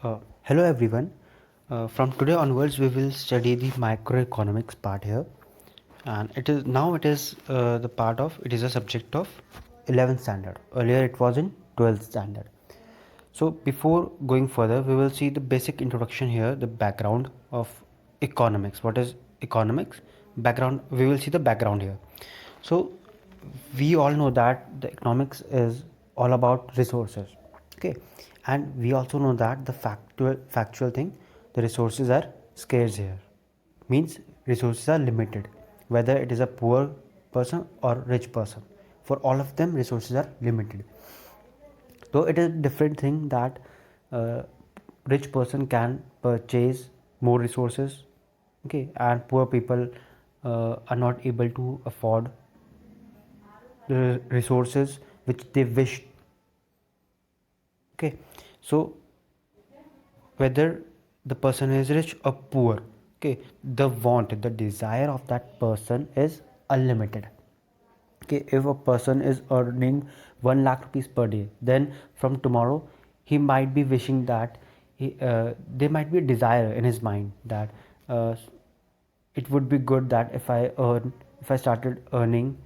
Hello everyone. From today onwards, we will study the microeconomics part here, and it is the part of it is a subject of 11th standard. Earlier, it was in 12th standard. So before going further, we will see the basic introduction here, the background of economics. What is economics? Background. We will see the background here. So we all know that the economics is all about resources. Okay, and we also know that the factual thing, the resources are scarce here. Means resources are limited, whether it is a poor person or rich person. For all of them, resources are limited. So it is a different thing that rich person can purchase more resources, okay, and poor people are not able to afford the resources which they wish. Okay, so whether the person is rich or poor, okay, the want, the desire of that person is unlimited. Okay, if a person is earning 1 lakh rupees per day, then from tomorrow he might be wishing that there might be a desire in his mind that uh, it would be good that if I started earning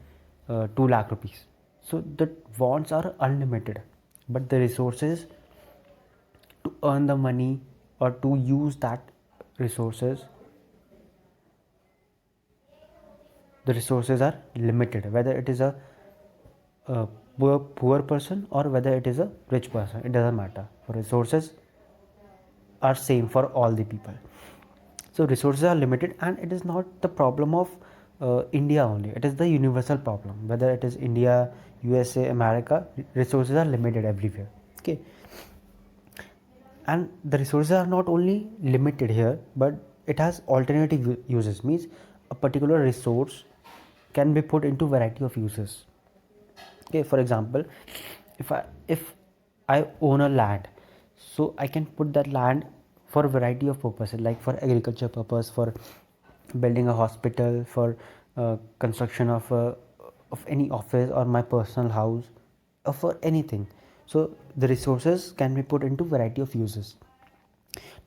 2 lakh rupees. So the wants are unlimited, but the resources to earn the money or to use that resources, the resources are limited, whether it is a poor person or whether it is a rich person, it doesn't matter. For resources are same for all the people. So resources are limited, and it is not the problem of India only, it is the universal problem. Whether it is India, USA, America, resources are limited everywhere. Okay, and the resources are not only limited here, but it has alternative uses. Means a particular resource can be put into variety of uses. Okay, for example, if I own a land, so I can put that land for a variety of purposes, like for agriculture purpose, for building a hospital, for construction of any office or my personal house, or for anything. So the resources can be put into variety of uses.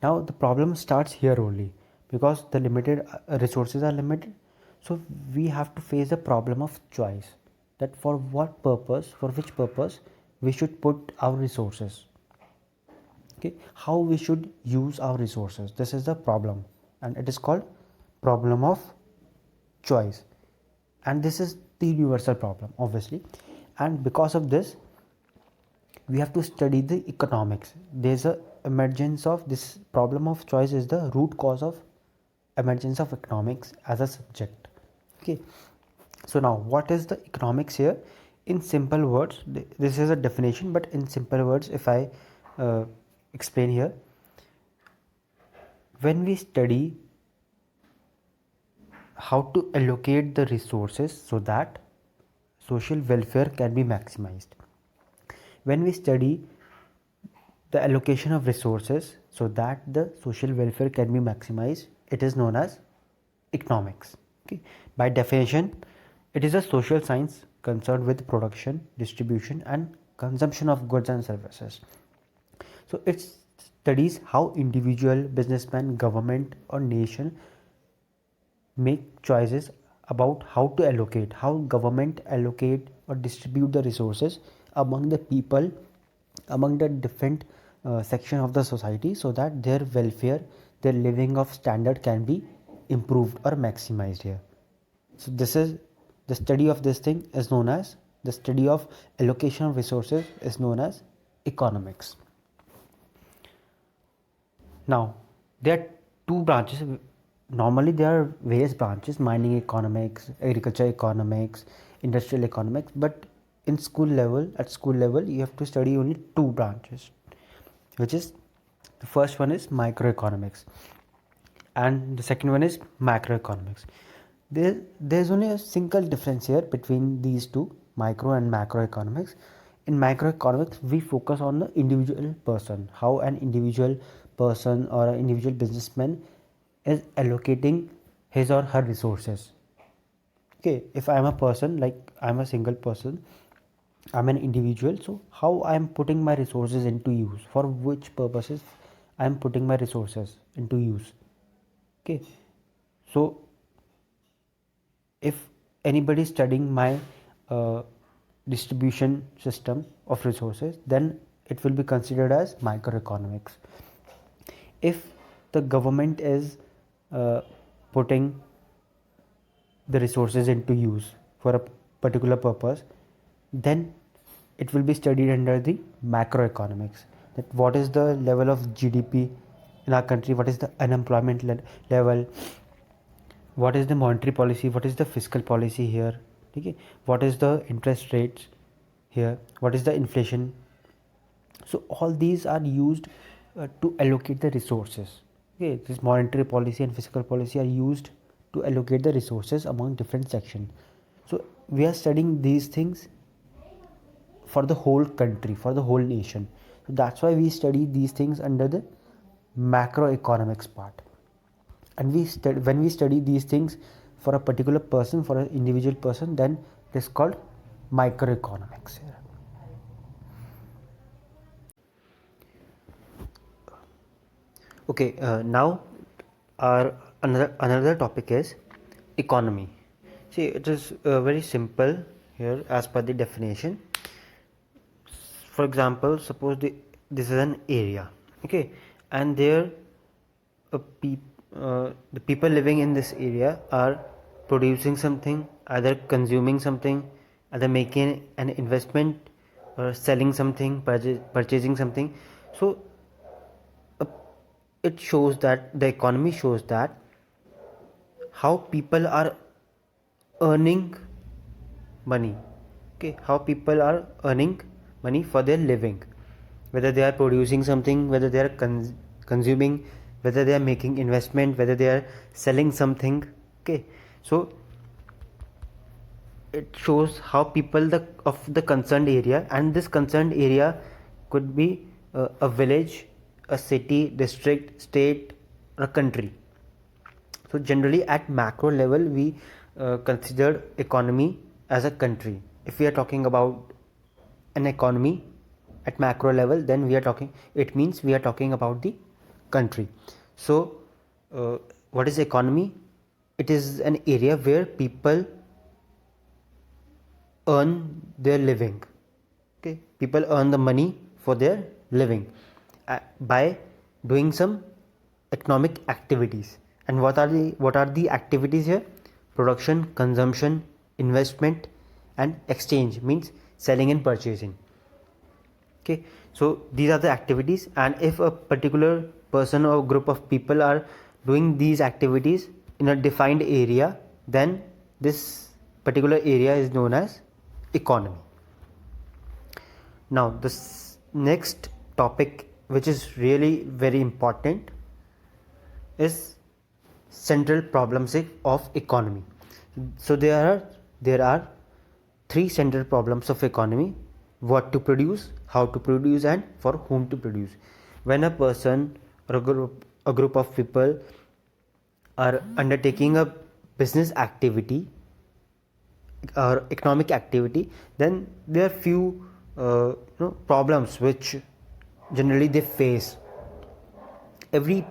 Now the problem starts here only, because the limited resources are limited. So we have to face the problem of choice, that for what purpose, for which purpose we should put our resources. Okay, how we should use our resources, this is the problem, and it is called problem of choice. And this is the universal problem, obviously, and because of this we have to study the economics. There's a emergence of this problem of choice is the root cause of emergence of economics as a subject. Okay, so now what is the economics here? In simple words, this is a definition, but in simple words, if I uh, explain here, when we study how to allocate the resources so that social welfare can be maximized, when we study the allocation of resources so that the social welfare can be maximized, it is known as economics. Okay, by definition, it is a social science concerned with production, distribution, and consumption of goods and services. So it studies how individual, businessman, government, or nation make choices about how to allocate, how government allocate or distribute the resources among the people, among the different section of the society, so that their welfare, their living of standard can be improved or maximized here. So this is the study of this thing is known as the study of allocation of resources is known as economics. Now there are two branches. Normally there are various branches: mining economics, agriculture economics, industrial economics. But in school level, at school level, you have to study only two branches, which is the first one is microeconomics and the second one is macroeconomics. There's only a single difference here between these two, micro and macroeconomics. In macroeconomics, we focus on the individual person, how an individual person or an individual businessman is allocating his or her resources. Okay, if I'm a person, like I'm a single person, I'm an individual, so how I'm putting my resources into use, for which purposes I am putting my resources into use. Okay, so if anybody is studying my uh, distribution system of resources, then it will be considered as microeconomics. If the government is uh, putting the resources into use for a particular purpose, then it will be studied under the macroeconomics. That what is the level of GDP in our country, what is the unemployment level, what is the monetary policy, what is the fiscal policy here, okay, what is the interest rates here, what is the inflation. So all these are used to allocate the resources. Okay, this monetary policy and fiscal policy are used to allocate the resources among different sections. So we are studying these things for the whole country, for the whole nation. So that's why we study these things under the macroeconomics part. And when we study these things for a particular person, for an individual person, then it is called microeconomics. Okay, now our another topic is economy. See, it is very simple here as per the definition. For example, suppose this is an area, okay, and there the people living in this area are producing something, either consuming something, either making an investment, or selling something, purchasing something. So it shows that the economy shows that how people are earning money, okay, how people are earning money for their living, whether they are producing something, whether they are consuming, whether they are making investment, whether they are selling something. Okay, so it shows how people of the concerned area, and this concerned area could be a village, a city, district, state, or a country. So generally at macro level we consider economy as a country. If we are talking about an economy at macro level, then it means we are talking about the country. So what is economy? It is an area where people earn their living. Okay, people earn the money for their living by doing some economic activities. And what are the activities here? Production, consumption, investment, and exchange, means selling and purchasing. Okay, so these are the activities, and if a particular person or group of people are doing these activities in a defined area, then this particular area is known as economy. Now this next topic, which is really very important, is central problems of economy. So there are three central problems of economy: what to produce, how to produce, and for whom to produce. When a person or a group of people are undertaking a business activity or economic activity, then there are few problems which generally they face. Every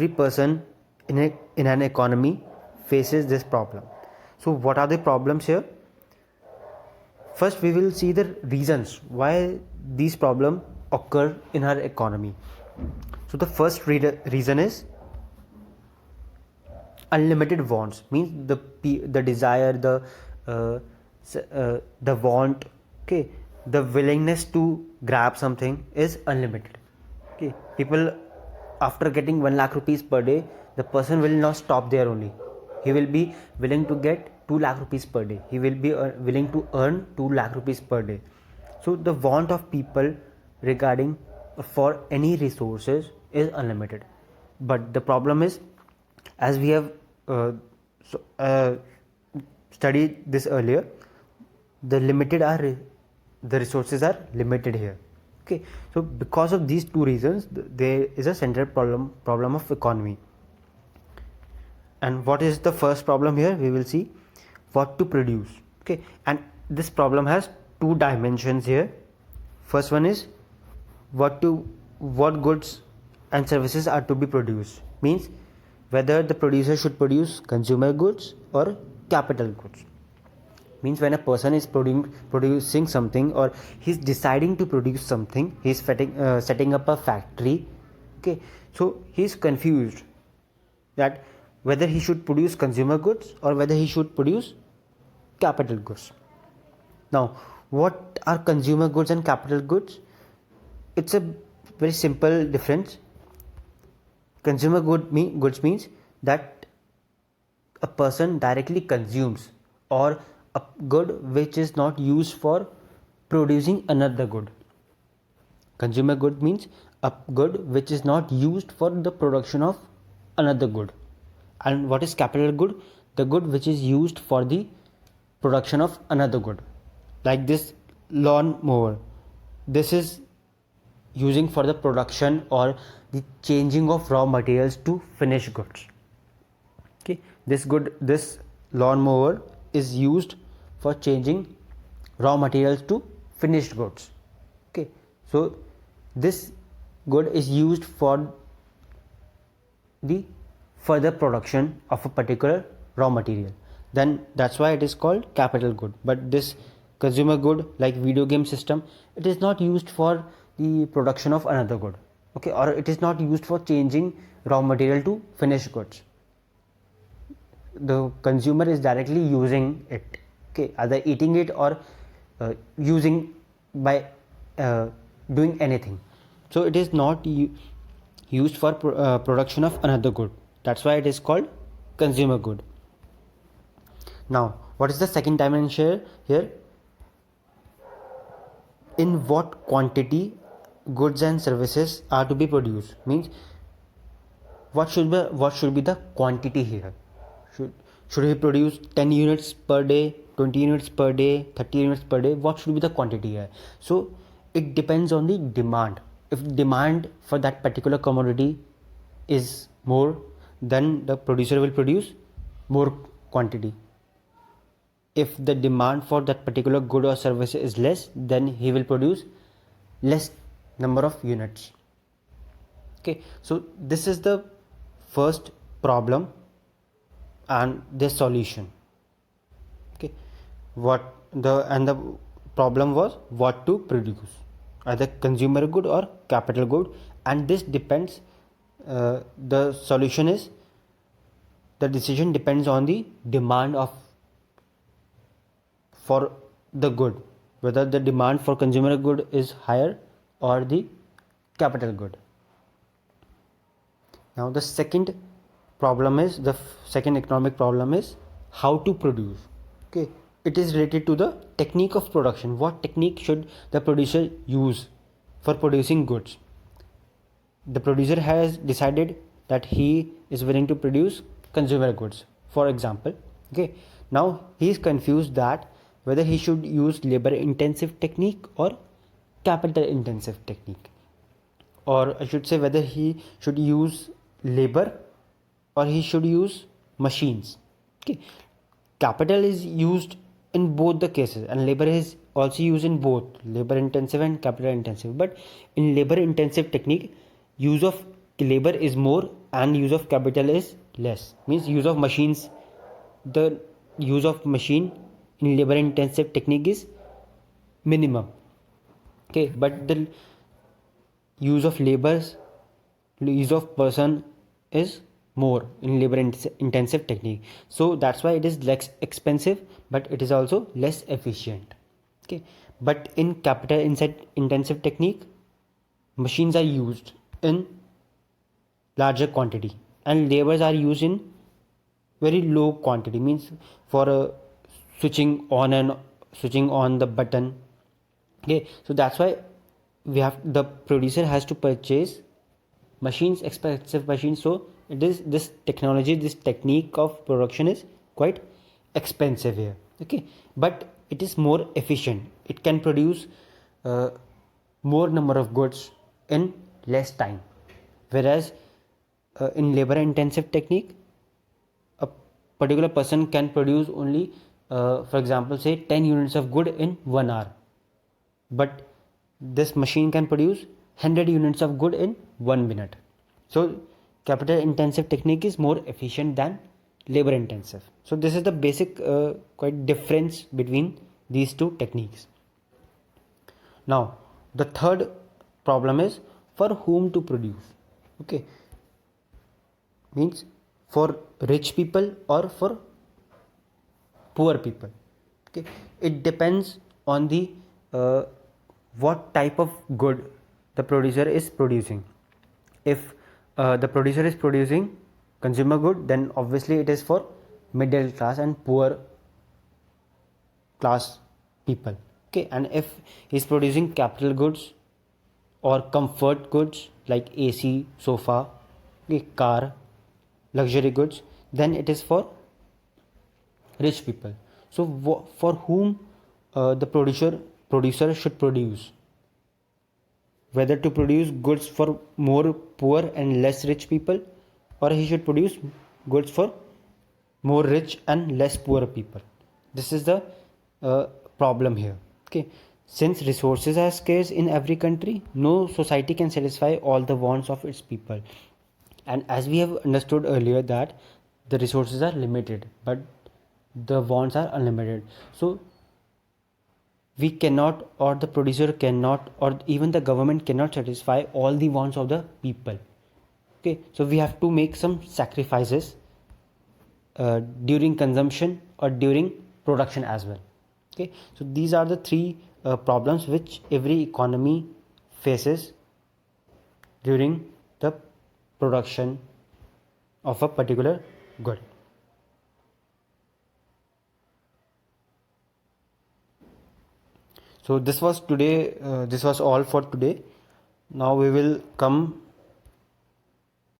person in an economy faces this problem. So what are the problems here? First we will see the reasons why these problems occur in our economy. So the first reason is unlimited wants, means the desire, the want, okay, the willingness to grab something is unlimited. Okay, people, after getting 1 lakh rupees per day, the person will not stop there only. He will be willing to get 2 lakh rupees per day. He will be willing to earn 2 lakh rupees per day. So the want of people regarding for any resources is unlimited. But the problem is, as we have studied this earlier, the resources are limited here. Okay, so because of these two reasons, there is a central problem of economy. And what is the first problem here? We will see what to produce. Okay, and this problem has two dimensions here. First one is what goods and services are to be produced. Means whether the producer should produce consumer goods or capital goods. Means when a person is producing something, or he's deciding to produce something, he's setting up a factory. Okay, so he's confused that whether he should produce consumer goods or whether he should produce capital goods. Now, what are consumer goods and capital goods? It's a very simple difference. Consumer goods means that a person directly consumes, or a good which is not used for producing another good. Consumer good means a good which is not used for the production of another good. And what is capital good? The good which is used for the production of another good. Like this lawn mower, this is using for the production or the changing of raw materials to finished goods. Okay, this lawn mower is used for changing raw materials to finished goods. Okay, so this good is used for the further production of a particular raw material, then that's why it is called capital good. But this consumer good, like video game system, it is not used for the production of another good. Okay, or it is not used for changing raw material to finished goods. The consumer is directly using it. Okay, either eating it or using by doing anything. So it is not used for production of another good. That's why it is called consumer good. Now, what is the second dimension here? In what quantity goods and services are to be produced? Means what should be the quantity here? Should we produce 10 units per day, 20 units per day, 30 units per day? What should be the quantity here? So it depends on the demand. If demand for that particular commodity is more, then the producer will produce more quantity. If the demand for that particular good or service is less, then he will produce less number of units. Okay, so this is the first problem and the solution. Okay, the problem was what to produce, either consumer good or capital good, and this depends. The solution is, the decision depends on the demand for the good, whether the demand for consumer good is higher or the capital good. Now the second economic problem is how to produce. Okay, it is related to the technique of production. What technique should the producer use for producing goods? The producer has decided that he is willing to produce consumer goods, for example. Okay, now he is confused that whether he should use labor intensive technique or capital intensive technique, or I should say whether he should use labor or he should use machines. Okay, capital is used in both the cases and labor is also used in both labor intensive and capital intensive. But in labor intensive technique, use of labor is more and use of capital is less. Means use of machines, the use of machine in labor intensive technique is minimum. Okay, but the use of person is more in labor intensive technique. So that's why it is less expensive, but it is also less efficient. Okay, but in capital intensive technique, machines are used in larger quantity and labors are used in very low quantity. Means for switching on the button. Okay, so that's why the producer has to purchase expensive machines. So it is this technique of production is quite expensive here. Okay, but it is more efficient. It can produce more number of goods in less time, whereas in labor intensive technique, a particular person can produce only for example say 10 units of good in 1 hour, but this machine can produce 100 units of good in 1 minute. So capital intensive technique is more efficient than labor intensive. So this is the basic quite difference between these two techniques. Now the third problem is for whom to produce. Okay, means for rich people or for poor people. Okay, it depends on the uh, what type of good the producer is producing. If the producer is producing consumer good, then obviously it is for middle class and poor class people. Okay, and if he is producing capital goods or comfort goods like AC, sofa, okay, car, luxury goods, then it is for rich people. So for whom the producer should produce, whether to produce goods for more poor and less rich people, or he should produce goods for more rich and less poor people. This is the uh, problem here. Okay, since resources are scarce in every country, no society can satisfy all the wants of its people. And as we have understood earlier that the resources are limited but the wants are unlimited, so we cannot, or the producer cannot, or even the government cannot satisfy all the wants of the people. Okay, so we have to make some sacrifices during consumption or during production as well. Okay, so these are the three problems which every economy faces during the production of a particular good. So this was today, this was all for today. Now we will come